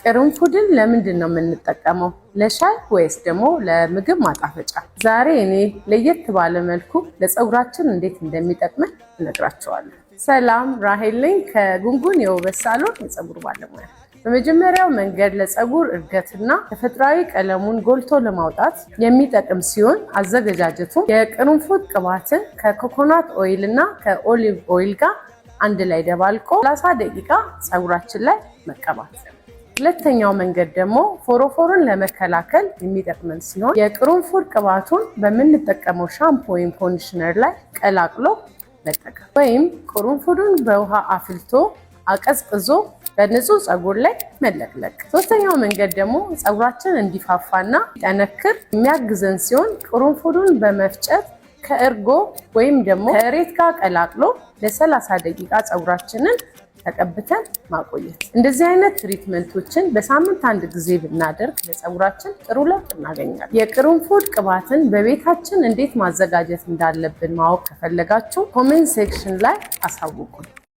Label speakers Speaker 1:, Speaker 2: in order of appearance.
Speaker 1: ቅርንፉድን ለምንድን ነው የምንጠቀመው? ለሻይ ወይስ ደግሞ ለምግብ ማጣፈጫ? ዛሬ እኔ ለየት ባለ መልኩ ለፀጉራችን እንዴት እንደሚጠቅመን እነግራችኋለሁ። ሰላም፣ ራሄል ነኝ ከጉንጉን የውበት ሳሎን የፀጉር ባለሙያ። በመጀመሪያው መንገድ ለፀጉር እድገትና ተፈጥሯዊ ቀለሙን ጎልቶ ለማውጣት የሚጠቅም ሲሆን አዘገጃጀቱ የቅርንፉድ ቅባትን ከኮኮናት ኦይል እና ከኦሊቭ ኦይል ጋር አንድ ላይ ደባልቆ 30 ደቂቃ ፀጉራችን ላይ መቀባት። ሁለተኛው መንገድ ደግሞ ፎሮፎርን ለመከላከል የሚጠቅመን ሲሆን የቅርንፉድ ቅባቱን በምንጠቀመው ሻምፖ ወይም ኮንዲሽነር ላይ ቀላቅሎ መጠቀም ወይም ቅርንፉዱን በውሃ አፍልቶ አቀዝቅዞ በንጹህ ፀጉር ላይ መለቅለቅ። ሶስተኛው መንገድ ደግሞ ፀጉራችን እንዲፋፋና እንዲጠነክር የሚያግዘን ሲሆን ቅርንፉዱን በመፍጨት ከእርጎ ወይም ደግሞ ከእሬት ጋር ቀላቅሎ ለ30 ደቂቃ ፀጉራችንን ተቀብተን ማቆየት። እንደዚህ አይነት ትሪትመንቶችን በሳምንት አንድ ጊዜ ብናደርግ ለፀጉራችን ጥሩ ለውጥ እናገኛለን። የቅርንፉድ ቅባትን በቤታችን እንዴት ማዘጋጀት እንዳለብን ማወቅ ከፈለጋችሁ ኮሜንት ሴክሽን ላይ አሳውቁን።